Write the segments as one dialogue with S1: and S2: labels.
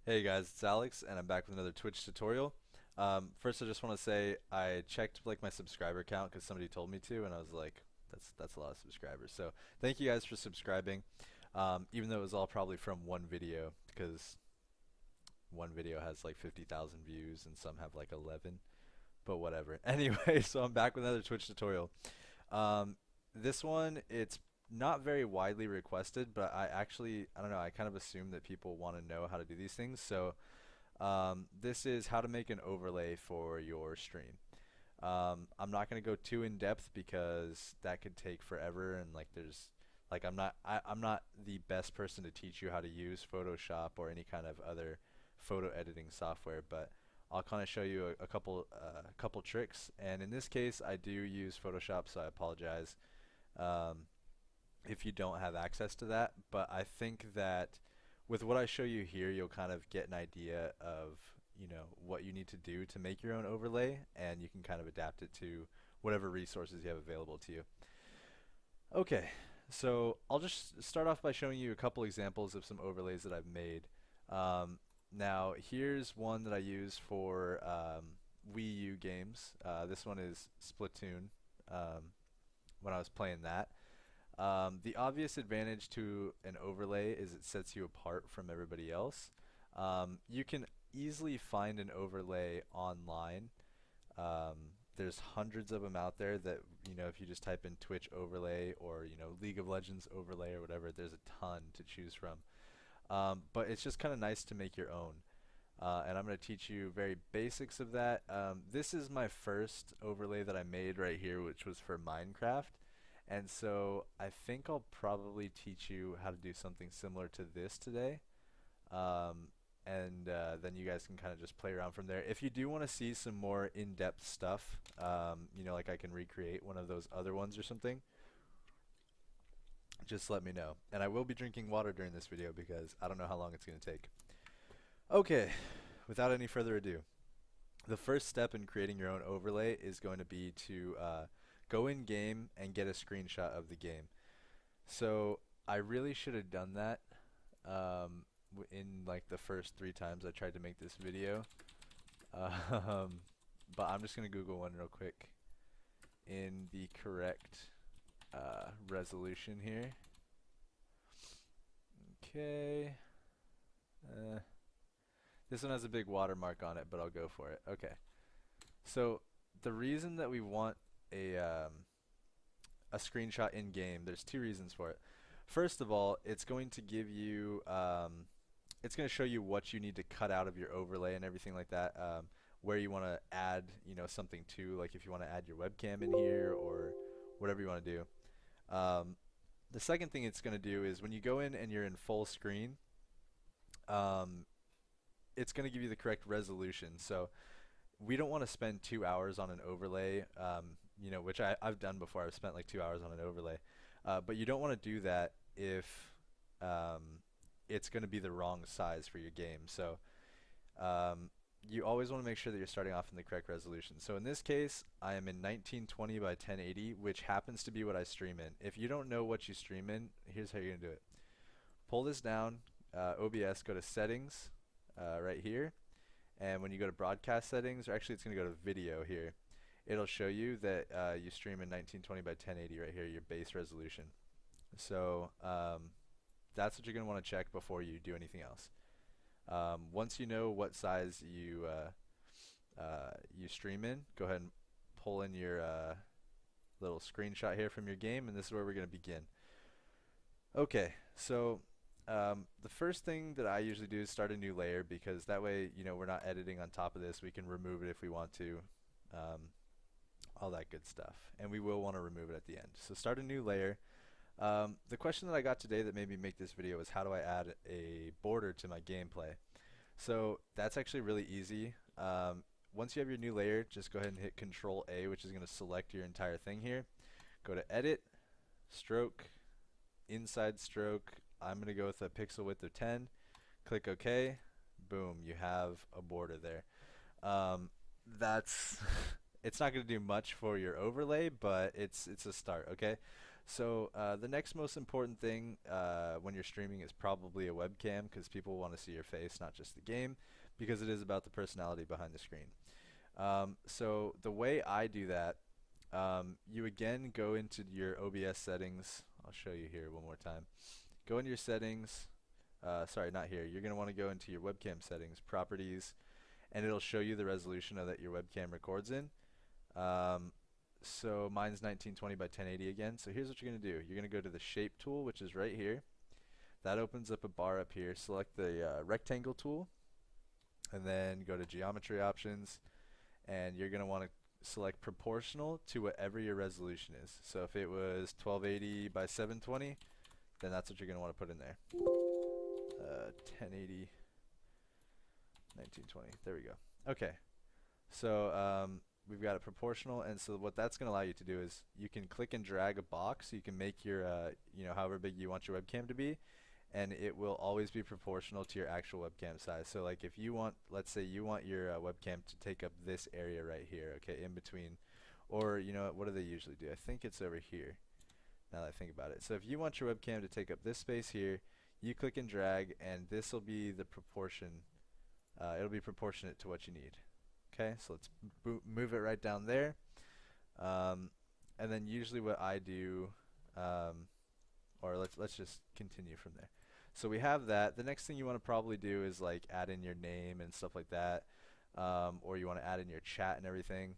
S1: Hey guys, it's Alex, and I'm back with another Twitch tutorial. First, I just want to say I checked like my subscriber count because somebody told me to, and I was like, that's a lot of subscribers. So thank you guys for subscribing. Even though it was all probably from one video, because one video has like 50,000 views and some have like 11. But whatever. Anyway, so I'm back with another Twitch tutorial. Um, this one, it's not very widely requested, but I don't know, I kind of assume that people want to know how to do these things. So this is how to make an overlay for your stream. I'm not going to go too in depth because that could take forever, and like there's like I'm not the best person to teach you how to use Photoshop or any kind of other photo editing software, but I'll kind of show you a couple tricks. And in this case, I do use Photoshop, so I apologize um, if you don't have access to that. But I think that with what I show you here, you'll kind of get an idea of, what you need to do to make your own overlay, and you can kind of adapt it to whatever resources you have available to you. Okay, so I'll just start off by showing you a couple examples of some overlays that I've made. Now, here's one that I use for Wii U games. This one is Splatoon, um, when I was playing that. The obvious advantage to an overlay is it sets you apart from everybody else. You can easily find an overlay online. There's hundreds of them out there that, if you just type in Twitch overlay or, League of Legends overlay or whatever, there's a ton to choose from. But it's just kind of nice to make your own. And I'm going to teach you very basics of that. This is my first overlay that I made right here, which was for Minecraft. And so I think I'll probably teach you how to do something similar to this today. Um, and then you guys can kind of just play around from there. If you do want to see some more in-depth stuff, like I can recreate one of those other ones or something, just let me know. And I will be drinking water during this video because I don't know how long it's going to take. Okay, without any further ado, the first step in creating your own overlay is going to be to go in game and get a screenshot of the game. So I really should have done that in like the first 3 times I tried to make this video. Um, but I'm just gonna Google one real quick in the correct resolution here. Okay. Uh, this one has a big watermark on it, but I'll go for it. Okay. So the reason that we want a screenshot in game, there's 2 reasons for it. First of all, it's going to give you, it's going to show you what you need to cut out of your overlay and everything like that, where you want to add, something to, like if you want to add your webcam in here or whatever you want to do. The second thing it's going to do is when you go in and you're in full screen, um, it's going to give you the correct resolution. So we don't want to spend 2 hours on an overlay, which I've done before. I've spent like 2 hours on an overlay. But you don't want to do that if um, it's going to be the wrong size for your game. So you always want to make sure that you're starting off in the correct resolution. So in this case, I am in 1920 by 1080, which happens to be what I stream in. If you don't know what you stream in, here's how you're going to do it. Pull this down, OBS, go to settings right here. And when you go to broadcast settings, or actually it's going to go to video here, it'll show you that you stream in 1920 by 1080 right here, your base resolution. So that's what you're going to want to check before you do anything else. Once you know what size you stream in, go ahead and pull in your little screenshot here from your game, and this is where we're going to begin. Okay, so the first thing that I usually do is start a new layer because that way, we're not editing on top of this. We can remove it if we want to, all that good stuff. And we will want to remove it at the end. So start a new layer. The question that I got today that made me make this video is how do I add a border to my gameplay? So that's actually really easy. Once you have your new layer, just go ahead and hit Control A, which is going to select your entire thing here. Go to Edit, Stroke, Inside Stroke. I'm going to go with a pixel width of 10. Click OK. Boom, you have a border there. That's it's not going to do much for your overlay, but it's a start, okay? So the next most important thing when you're streaming is probably a webcam because people want to see your face, not just the game, because it is about the personality behind the screen. So the way I do that, you again go into your OBS settings. I'll show you here one more time. Go into your settings. Sorry, not here. You're going to want to go into your webcam settings, properties, and it'll show you the resolution that your webcam records in. So mine's 1920 by 1080 again. So here's what you're going to do. You're going to go to the shape tool, which is right here. That opens up a bar up here. Select the rectangle tool, and then go to geometry options, and you're going to want to select proportional to whatever your resolution is. So if it was 1280 by 720, then that's what you're going to want to put in there. 1080, 1920. There we go. Okay. So we've got it proportional, and so what that's going to allow you to do is you can click and drag a box. You can make your, however big you want your webcam to be, and it will always be proportional to your actual webcam size. So like if you want, let's say you want your webcam to take up this area right here, okay, in between, or what do they usually do? I think it's over here, now that I think about it. So if you want your webcam to take up this space here, you click and drag, and this will be the proportion. It'll be proportionate to what you need. Okay, so let's move it right down there. And then usually what I do, or let's just continue from there. So we have that. The next thing you want to probably do is like add in your name and stuff like that, or you want to add in your chat and everything.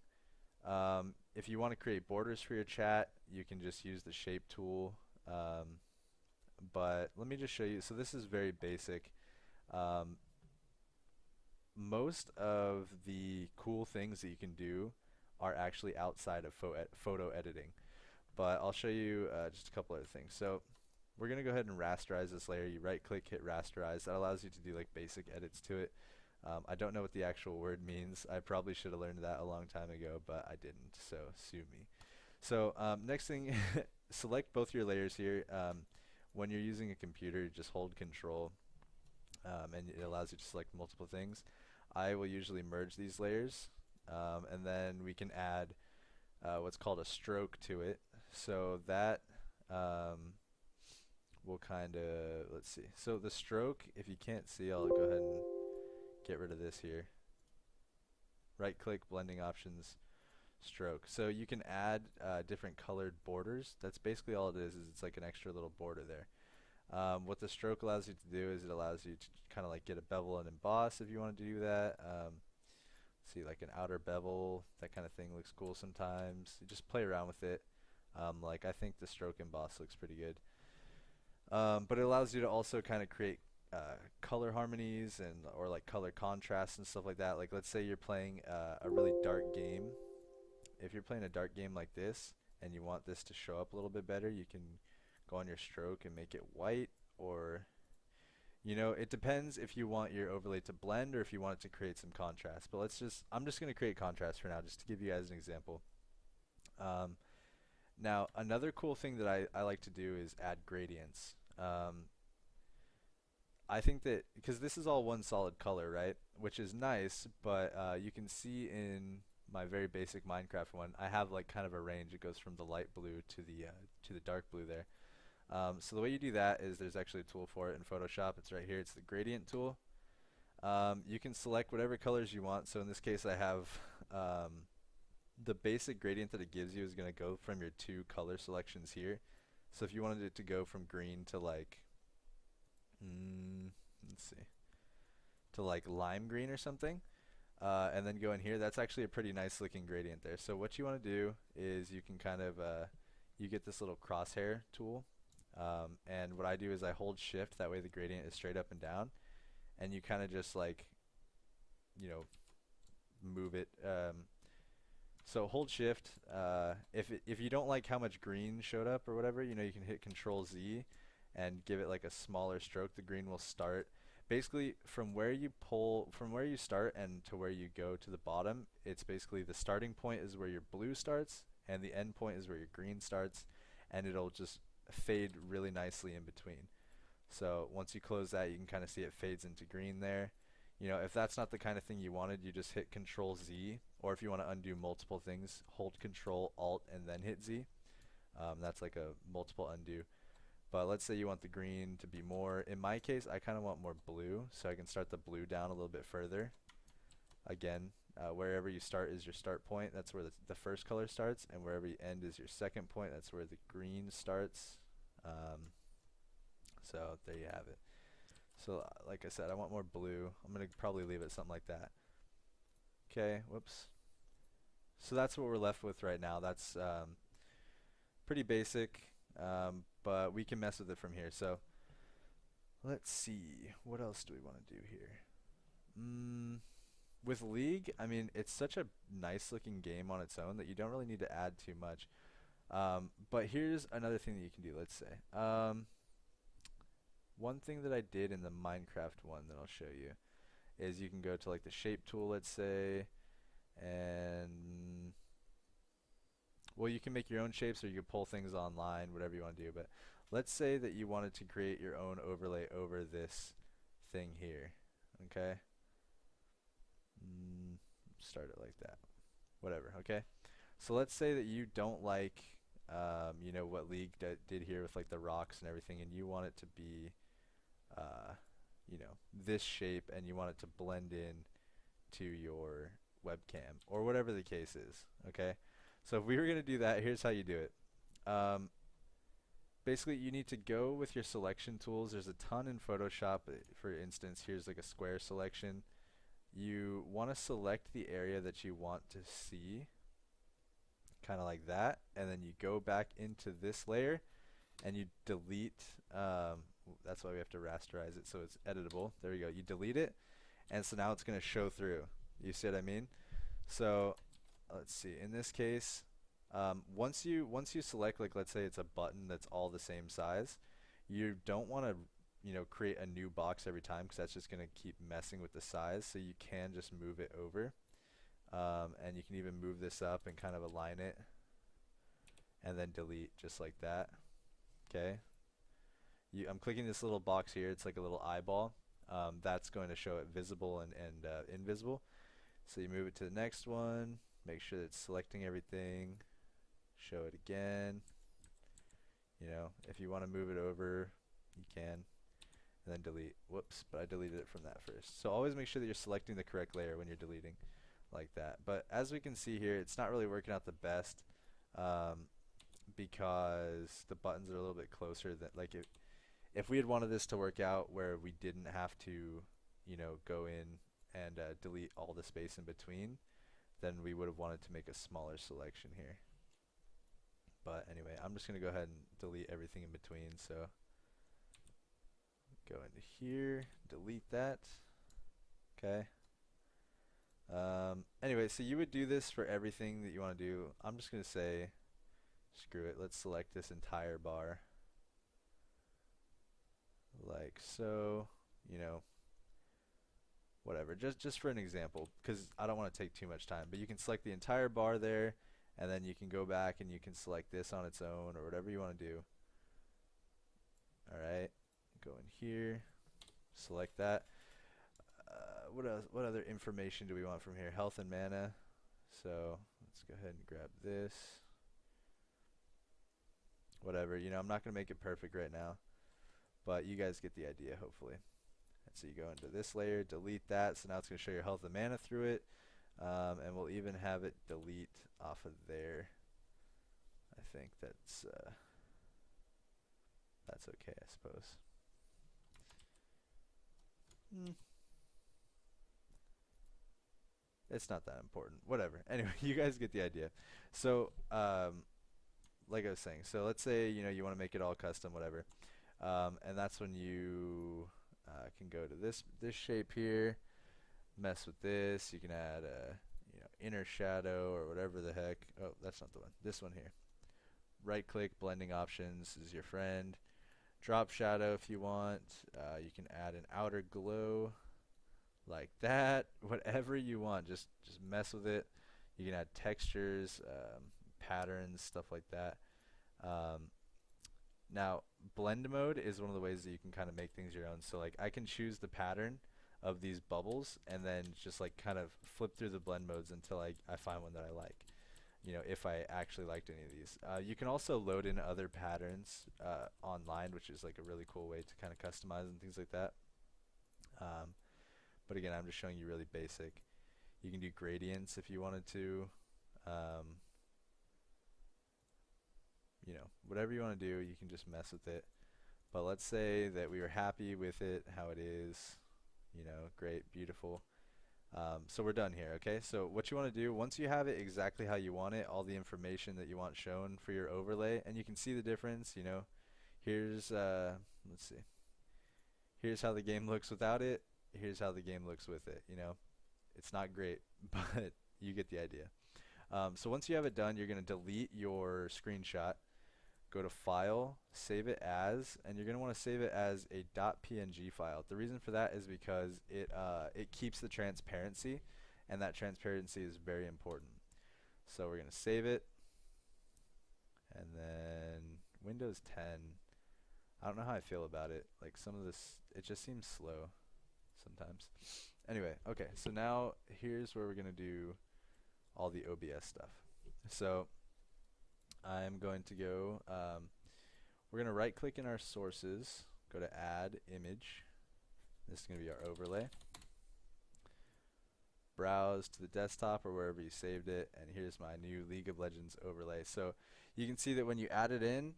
S1: If you want to create borders for your chat, you can just use the shape tool. But let me just show you. So this is very basic. Most of the cool things that you can do are actually outside of photo editing. But I'll show you just a couple other things. So we're going to go ahead and rasterize this layer. You right click, hit rasterize. That allows you to do like basic edits to it. I don't know what the actual word means. I probably should have learned that a long time ago, but I didn't, so sue me. So next thing, select both your layers here. When you're using a computer, just hold control, and it allows you to select multiple things. I will usually merge these layers, and then we can add what's called a stroke to it. So that will kind of, let's see. So the stroke, if you can't see, I'll go ahead and get rid of this here. Right click, blending options, stroke. So you can add different colored borders. That's basically all it is it's like an extra little border there. What the stroke allows you to do is it allows you to kind of like get a bevel and emboss if you want to do that. See, like an outer bevel, that kind of thing looks cool sometimes. You just play around with it. Like I think the stroke emboss looks pretty good. But it allows you to also kind of create color harmonies or like color contrast and stuff like that. Like let's say you're playing a really dark game. If you're playing a dark game like this and you want this to show up a little bit better, you can go on your stroke and make it white, or it depends if you want your overlay to blend or if you want it to create some contrast. But I'm just going to create contrast for now just to give you guys an example. Now another cool thing that I like to do is add gradients. I think that because this is all one solid color, right, which is nice, but you can see in my very basic Minecraft one, I have like kind of a range. It goes from the light blue to the dark blue there. So the way you do that is there's actually a tool for it in Photoshop. It's right here. It's the gradient tool. You can select whatever colors you want. So in this case, I have the basic gradient that it gives you is going to go from your two color selections here. So if you wanted it to go from green to like let's see, to like lime green or something, and then go in here, that's actually a pretty nice looking gradient there. So what you want to do is you can kind of you get this little crosshair tool, and what I do is I hold shift, that way the gradient is straight up and down, and you kind of just like move it. So hold shift. If you don't like how much green showed up or whatever, you can hit Control Z and give it like a smaller stroke. The green will start basically from where you start and to where you go to the bottom. It's basically the starting point is where your blue starts and the end point is where your green starts, and it'll just fade really nicely in between. So once you close that, you can kind of see it fades into green there. If that's not the kind of thing you wanted, you just hit Control Z, or if you want to undo multiple things, hold Control Alt and then hit Z. That's like a multiple undo. But let's say you want the green to be more. In my case, I kind of want more blue, so I can start the blue down a little bit further. Again, wherever you start is your start point. That's where the first color starts, and wherever you end is your second point. That's where the green starts. So there you have it. So like I said, I want more blue. I'm going to probably leave it something like that. Okay, whoops. So that's what we're left with right now. That's pretty basic, but we can mess with it from here. So let's see. What else do we want to do here? With League, I mean, it's such a nice looking game on its own that you don't really need to add too much. But here's another thing that you can do, let's say. One thing that I did in the Minecraft one that I'll show you is you can go to like the shape tool, let's say, and well, you can make your own shapes or you can pull things online, whatever you want to do. But let's say that you wanted to create your own overlay over this thing here, okay? Start it like that, whatever, okay? So let's say that you don't like, you know, what League did here with like the rocks and everything, and you want it to be, you know, this shape, and you want it to blend in to your webcam or whatever the case is, okay? So if we were going to do that, here's how you do it. Basically, you need to go with your selection tools. There's a ton in Photoshop. For instance, here's like a square selection. You want to select the area that you want to see, kind of like that, and then you go back into this layer and you delete, that's why we have to rasterize it so it's editable. There we go. You delete it, and so now it's going to show through. You see what I mean? So let's see. In this case, once you select, like, let's say it's a button that's all the same size, you don't want to, you know, create a new box every time, because that's just going to keep messing with the size. So you can just move it over, and you can even move this up and kind of align it, and then delete just like that. Okay. I'm clicking this little box here. It's like a little eyeball. That's going to show it visible and invisible. So you move it to the next one. Make sure that it's selecting everything. Show it again. You know, if you want to move it over, you can. And then delete. Whoops, but I deleted it from that first. So always make sure that you're selecting the correct layer when you're deleting, like that. But as we can see here, it's not really working out the best, because the buttons are a little bit closer than, like, if we had wanted this to work out where we didn't have to, you know, go in and delete all the space in between, then we would have wanted to make a smaller selection here. But anyway, I'm just going to go ahead and delete everything in between. So go into here, delete that. Okay. Anyway, so you would do this for everything that you want to do. I'm just going to say, screw it. Let's select this entire bar. Like so, you know, whatever. Just for an example, because I don't want to take too much time. But you can select the entire bar there, and then you can go back and you can select this on its own or whatever you want to do. Alright, go in here, select that. What else? What other information do we want from here? Health and mana. So let's go ahead and grab this. Whatever, you know, I'm not going to make it perfect right now, but you guys get the idea, hopefully. And so you go into this layer, delete that, so now it's going to show your health and mana through it, and we'll even have it delete off of there. I think that's okay, I suppose. It's not that important. Whatever. Anyway, you guys get the idea. So, like I was saying, so let's say, you know, you want to make it all custom, whatever, and that's when you can go to this shape here, mess with this. You can add a, you know, inner shadow or whatever the heck. Oh, that's not the one. This one here. Right click, blending options is your friend. Drop shadow if you want. You can add an outer glow like that. Whatever you want, just mess with it. You can add textures, patterns, stuff like that. Now, blend mode is one of the ways that you can kind of make things your own. So like I can choose the pattern of these bubbles and then just like kind of flip through the blend modes until I find one that I like. you know, if I actually liked any of these. You can also load in other patterns online, which is like a really cool way to kind of customize and things like that. Um, but again, I'm just showing you really basic. You can do gradients if you wanted to. Um, you know, whatever you want to do, you can just mess with it. But let's say that we were happy with it, how it is, you know, great, beautiful. So we're done here, okay? So what you want to do, once you have it exactly how you want it, all the information that you want shown for your overlay, and you can see the difference, you know, here's, let's see, here's how the game looks without it, here's how the game looks with it, you know. It's not great, but you get the idea. So once you have it done, you're going to delete your screenshot, go to File, save it as, and you're going to want to save it as a .png file. The reason for that is because it keeps the transparency, and that transparency is very important. So we're going to save it, and then Windows 10. I don't know how I feel about it. Like some of this, it just seems slow sometimes. Anyway, okay, so now here's where we're going to do all the OBS stuff. So I'm going to go, we're going to right click in our sources, go to add image. This is going to be our overlay. Browse to the desktop or wherever you saved it, and here's my new League of Legends overlay. So you can see that when you add it in,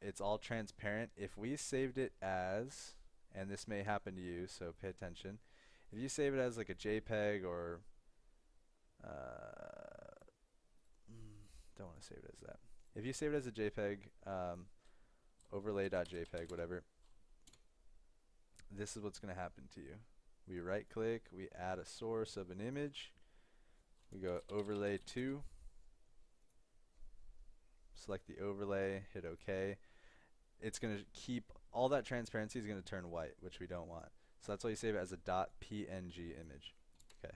S1: it's all transparent. If we saved it as, and this may happen to you, so pay attention. If you save it as like a JPEG or don't want to save it as that. If you save it as a JPEG, overlay.jpg, whatever, this is what's going to happen to you. We right click, we add a source of an image, we go overlay to, select the overlay, hit OK. It's going to keep, all that transparency is going to turn white, which we don't want. So that's why you save it as a .png image. Okay.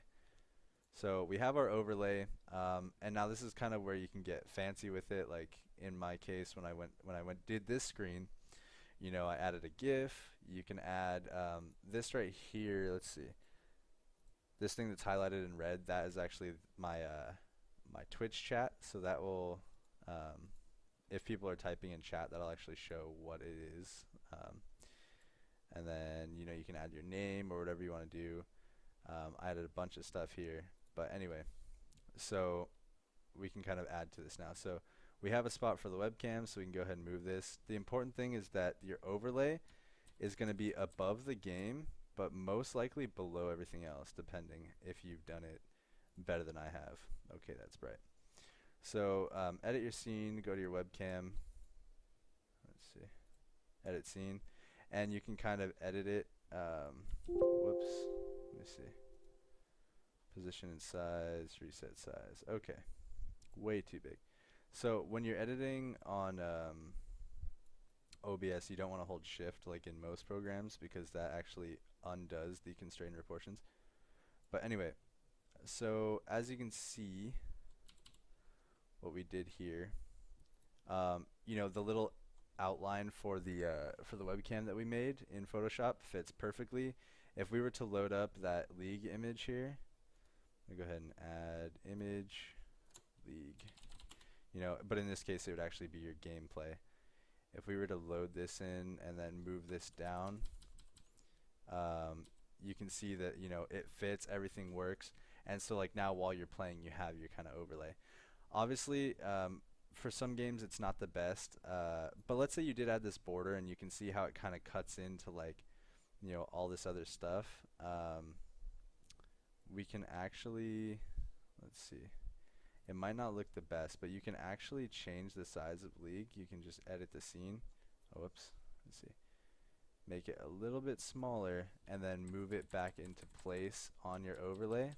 S1: So we have our overlay, and now this is kind of where you can get fancy with it. Like in my case, when I did this screen, you know, I added a GIF. You can add this right here. Let's see. This thing that's highlighted in red, that is actually my my Twitch chat. So that will, if people are typing in chat, that'll actually show what it is. And then, you know, you can add your name or whatever you want to do. I added a bunch of stuff here. But anyway, so we can kind of add to this now. So we have a spot for the webcam, so we can go ahead and move this. The important thing is that your overlay is going to be above the game, but most likely below everything else, depending if you've done it better than I have. Okay, that's bright. So edit your scene, go to your webcam. Let's see. Edit scene. And you can kind of edit it. Whoops. Let me see. Position and size, reset size. Okay. Way too big. So when you're editing on OBS, you don't want to hold shift like in most programs because that actually undoes the constrained proportions. But anyway, so as you can see, what we did here, you know, the little outline for the webcam that we made in Photoshop fits perfectly. If we were to load up that League image here, I'm gonna go ahead and add image League. You know, but in this case, it would actually be your gameplay. If we were to load this in and then move this down, you can see that, you know, it fits, everything works. And so like now while you're playing, you have your kind of overlay. Obviously, for some games, it's not the best. But let's say you did add this border and you can see how it kind of cuts into like, you know, all this other stuff. We can actually, let's see. It might not look the best, but you can actually change the size of League. You can just edit the scene. Oh, whoops. Let's see. Make it a little bit smaller and then move it back into place on your overlay.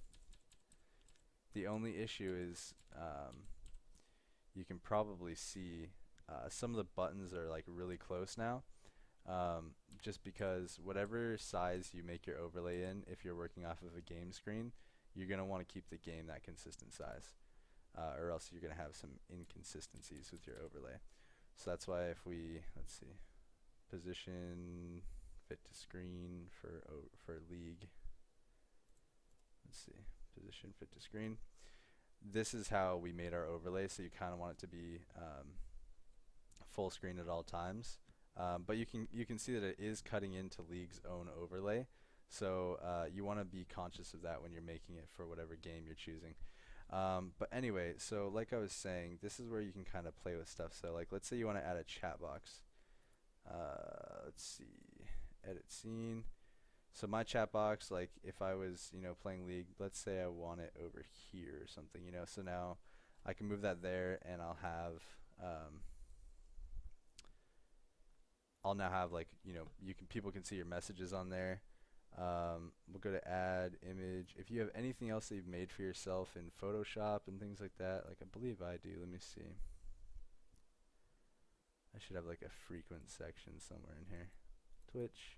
S1: The only issue is you can probably see some of the buttons are like really close now. Just because whatever size you make your overlay in, if you're working off of a game screen, you're going to want to keep the game that consistent size. Or else you're going to have some inconsistencies with your overlay. So that's why if we, let's see, position fit to screen for League. Let's see, position fit to screen. this is how we made our overlay. So you kind of want it to be full screen at all times. But you can see that it is cutting into League's own overlay. So you want to be conscious of that when you're making it for whatever game you're choosing. But anyway, so like I was saying, this is where you can kind of play with stuff. So like, let's say you want to add a chat box. Let's see, edit scene. So my chat box, like if I was, playing League, let's say I want it over here or something, so now I can move that there, and I'll now have like, people can see your messages on there. We'll go to add image. If you have anything else that you've made for yourself in Photoshop and things like that, like I believe I do, let me see. I should have like a frequent section somewhere in here. Twitch.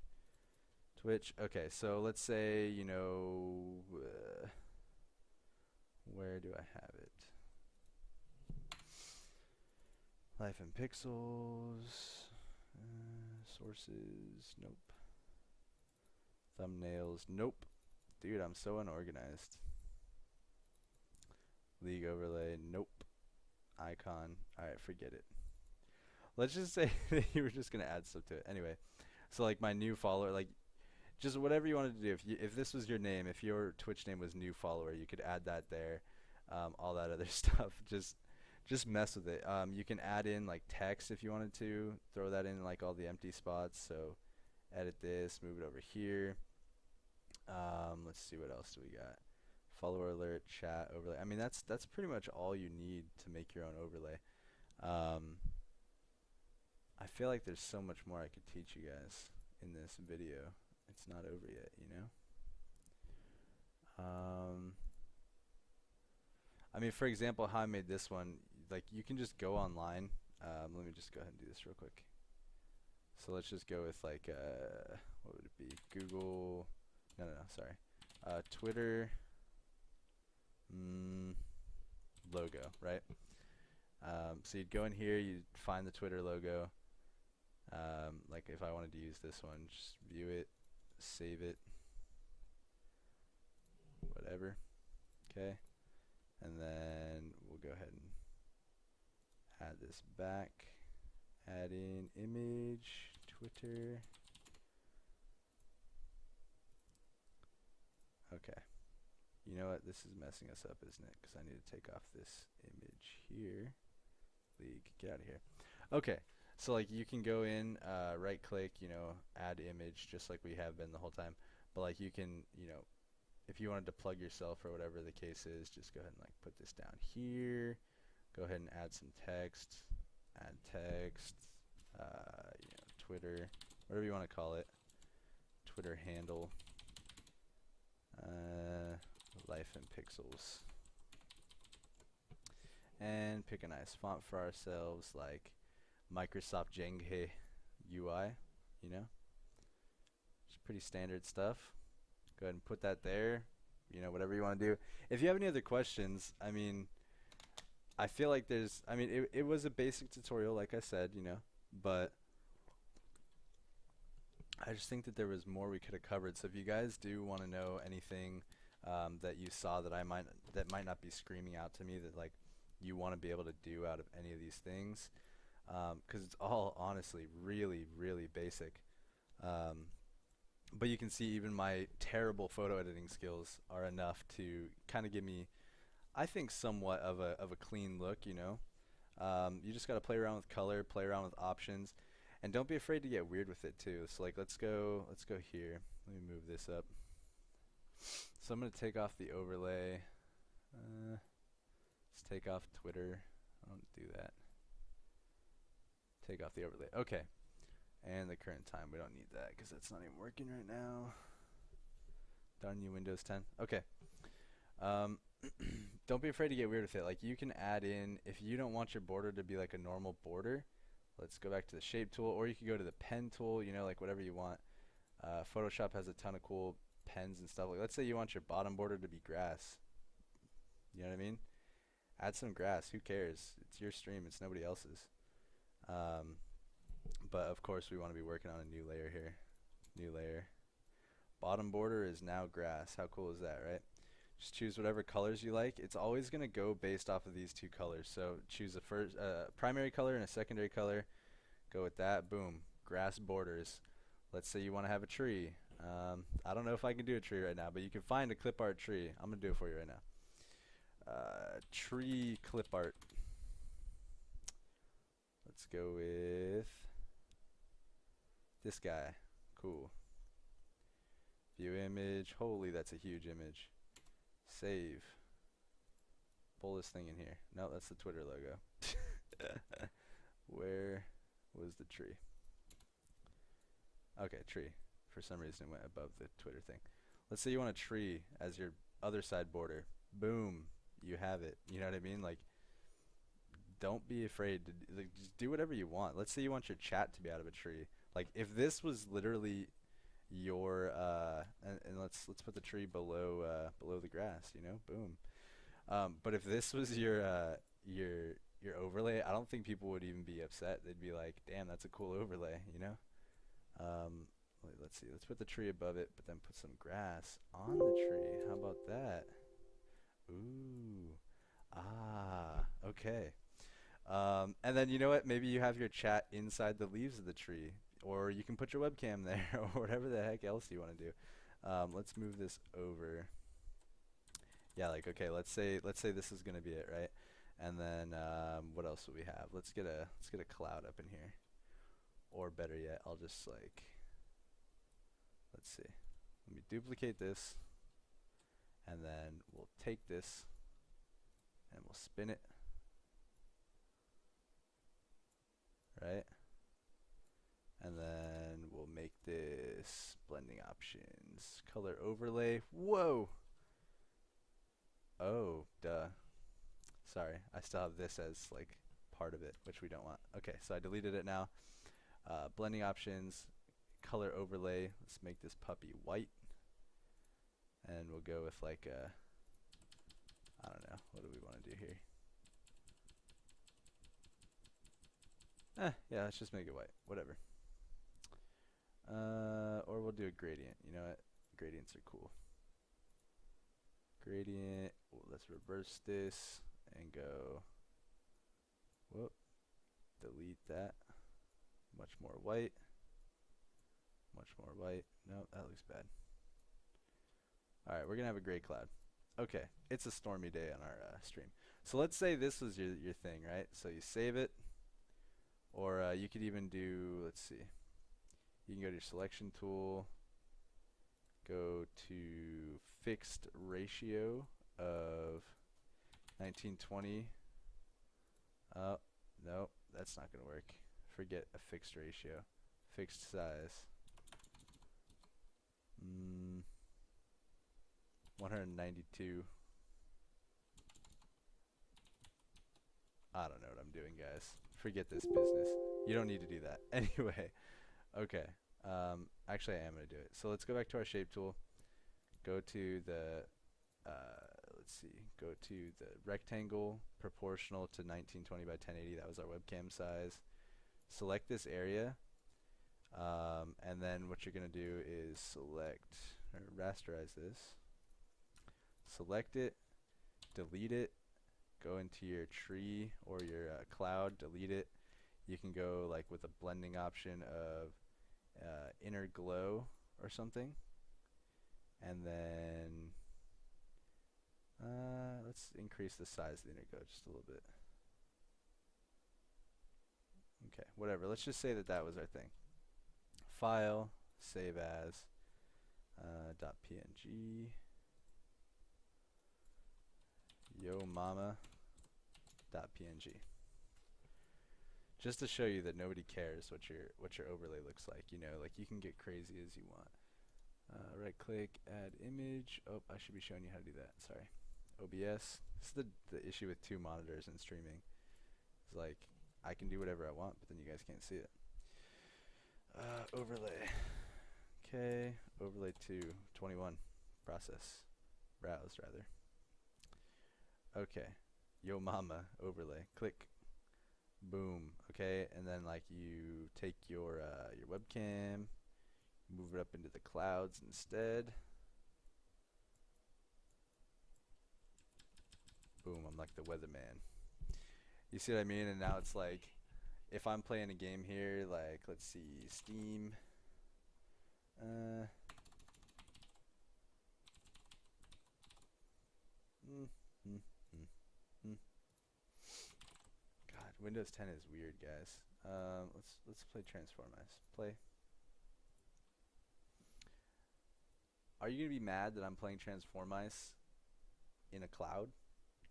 S1: Okay, so let's say, where do I have it? Life in pixels. Sources. Nope. Thumbnails. Nope. Dude, I'm so unorganized. League overlay. Nope. Icon. Alright, forget it. Let's just say that you were just going to add stuff to it. Anyway, so like my new follower, like just whatever you wanted to do. If this was your name, if your Twitch name was new follower, you could add that there. All that other stuff. Just mess with it. You can add in like text if you wanted to. Throw that in like all the empty spots. So edit this, move it over here. Let's see, what else do we got? Follower alert, chat, overlay. I mean, that's pretty much all you need to make your own overlay. I feel like there's so much more I could teach you guys in this video. It's not over yet, I mean, for example, how I made this one, like you can just go online. Let me just go ahead and do this real quick. So let's just go with like, what would it be? Google, no, sorry. Twitter logo, right? So you'd go in here, you'd find the Twitter logo. Like if I wanted to use this one, just view it, save it, whatever. Okay. And then we'll go ahead and add this back. Add in image, Twitter. Okay. You know what? This is messing us up, isn't it? Because I need to take off this image here. League, get out of here. Okay. So like you can go in, right click, add image, just like we have been the whole time. But like you can, if you wanted to plug yourself or whatever the case is, just go ahead and like put this down here. Go ahead and add some text. Add text. Twitter, whatever you want to call it. Twitter handle. Life in pixels. And pick a nice font for ourselves, like Microsoft Jenghe UI, It's pretty standard stuff. Go ahead and put that there, whatever you want to do. If you have any other questions, I mean, I feel like it was a basic tutorial, like I said, but I just think that there was more we could have covered. So if you guys do want to know anything that you saw that might not be screaming out to me that like you want to be able to do out of any of these things, because it's all honestly really, really basic. But you can see even my terrible photo editing skills are enough to kind of give me, I think, somewhat of a clean look. You just got to play around with color, play around with options, and don't be afraid to get weird with it too. So like let's go here. Let me move this up. So I'm gonna take off the overlay. Let's take off Twitter. I don't do that. Take off the overlay. Okay. And the current time, we don't need that because that's not even working right now. Darn you, Windows 10. Okay. Don't be afraid to get weird with it. Like you can add in, if you don't want your border to be like a normal border, let's go back to the shape tool, or you can go to the pen tool, like whatever you want. Photoshop has a ton of cool pens and stuff. Like let's say you want your bottom border to be grass. You know what I mean? Add some grass. Who cares? It's your stream. It's nobody else's. But of course we want to be working on a new layer here. New layer. Bottom border is now grass. How cool is that, right? Just choose whatever colors you like. It's always going to go based off of these two colors. So choose a first primary color and a secondary color. Go with that. Boom. Grass borders. Let's say you want to have a tree. I don't know if I can do a tree right now, but you can find a clip art tree. I'm going to do it for you right now. Tree clip art. Let's go with this guy. Cool. View image. Holy, that's a huge image. Save. Pull this thing in here. No, that's the Twitter logo. Where was the tree? Okay, tree. For some reason it went above the Twitter thing. Let's say you want a tree as your other side border. Boom. You have it. You know what I mean? Like, don't be afraid to like, just do whatever you want. Let's say you want your chat to be out of a tree. Like, if this was literally your and let's put the tree below below the grass, you know? Boom. But if this was your overlay, I don't think people would even be upset. They'd be like, "Damn, that's a cool overlay," you know? Let's see. Let's put the tree above it, but then put some grass on the tree. How about that? Ooh. Ah, okay. And then you know what? Maybe you have your chat inside the leaves of the tree, or you can put your webcam there, or whatever the heck else you want to do. Let's move this over. Yeah, like okay, let's say this is gonna be it, right? And then what else would we have? Let's get a cloud up in here, or better yet, I'll just like let's see. Let me duplicate this, and then we'll take this and we'll spin it, right? And then we'll make this blending options, color overlay. Whoa! Oh, duh. Sorry, I still have this as like part of it, which we don't want. Okay, so I deleted it now. Blending options, color overlay. Let's make this puppy white. And we'll go with like a, I don't know, what do we want to do here? Yeah, let's just make it white, whatever. Or we'll do a gradient. You know what? Gradients are cool. Gradient. Well, let's reverse this and go. Whoop. Delete that. Much more white. Much more white. Nope, that looks bad. Alright, we're going to have a gray cloud. Okay, it's a stormy day on our stream. So let's say this was your thing, right? So you save it. Or you could even do, let's see. You can go to your selection tool. Go to fixed ratio of 1920. Oh, no, that's not going to work. Forget a fixed ratio. Fixed size. 192. I don't know what I'm doing, guys. Forget this business. You don't need to do that. Anyway, okay. Actually, I am going to do it. So let's go back to our shape tool. Go to the, let's see, go to the rectangle proportional to 1920 by 1080. That was our webcam size. Select this area. And then what you're going to do is select, or rasterize this. Select it, delete it, go into your tree or your cloud, delete it. You can go like with a blending option of inner glow or something. And then let's increase the size of the inner glow just a little bit. Okay, whatever. Let's just say that that was our thing. File, save as, .png, yo mama, .png. Just to show you that nobody cares what your overlay looks like. You know, like you can get crazy as you want. Right click, add image. Oh, I should be showing you how to do that. Sorry. OBS. This is the issue with two monitors and streaming. It's like I can do whatever I want, but then you guys can't see it. Overlay. Okay. Overlay 2, 21. Process. Browse rather. Okay. Yo mama overlay. Click. Boom. Okay, and then like you take your webcam, move it up into the clouds instead. Boom, I'm like the weatherman. You see what I mean? And now it's like, if I'm playing a game here, like, let's see, Steam. Uh, mm, mm, mm, mm. God, Windows 10 is weird, guys. Let's play Transformize. Play. Are you gonna be mad that I'm playing Transformize in a cloud?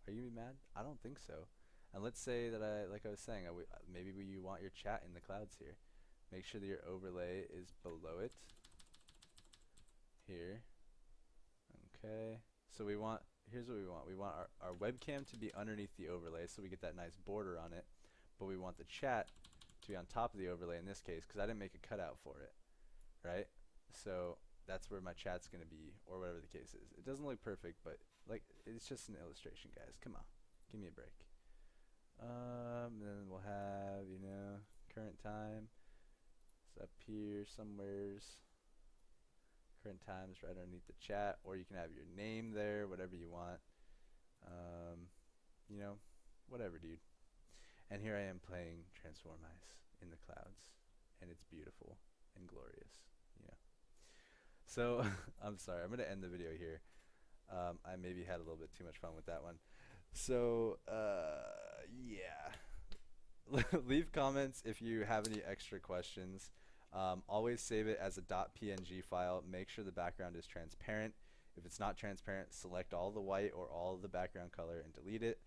S1: Are you gonna be mad? I don't think so. And let's say that like I was saying, maybe you want your chat in the clouds here. Make sure that your overlay is below it. Here. Okay. So here's what we want. We want our webcam to be underneath the overlay so we get that nice border on it. But we want the chat to be on top of the overlay in this case because I didn't make a cutout for it. Right? So that's where my chat's going to be, or whatever the case is. It doesn't look perfect, but like it's just an illustration, guys. Come on. Give me a break. Then we'll have, current time. It's up here somewheres. Current times right underneath the chat, or you can have your name there, whatever you want. Whatever, dude. And here I am playing Transformize in the clouds, and it's beautiful and glorious. So I'm sorry, I'm gonna end the video here. I maybe had a little bit too much fun with that one. So yeah. Leave comments if you have any extra questions. Always save it as a .png file. Make sure the background is transparent. If it's not transparent, select all the white or all of the background color and delete it.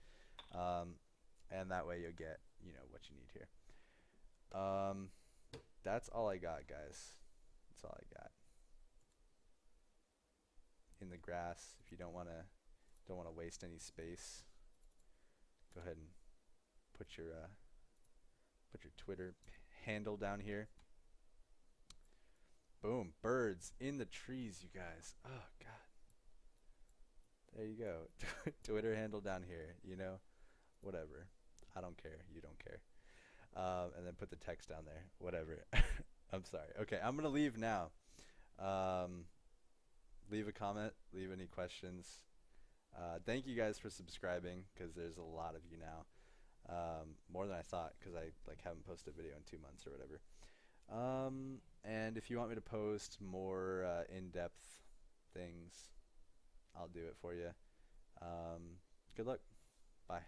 S1: And that way you'll get, what you need here. That's all I got, guys. That's all I got. In the grass, if you don't want to waste any space, go ahead and put your Twitter handle down here. Boom, birds in the trees, you guys. Oh god. There you go. Twitter handle down here, whatever. I don't care. You don't care. And then put the text down there. Whatever. I'm sorry. Okay, I'm going to leave now. Leave a comment. Leave any questions. Thank you guys for subscribing, because there's a lot of you now. More than I thought, because I haven't posted a video in 2 months or whatever. And if you want me to post more in-depth things, I'll do it for you. Good luck. Bye.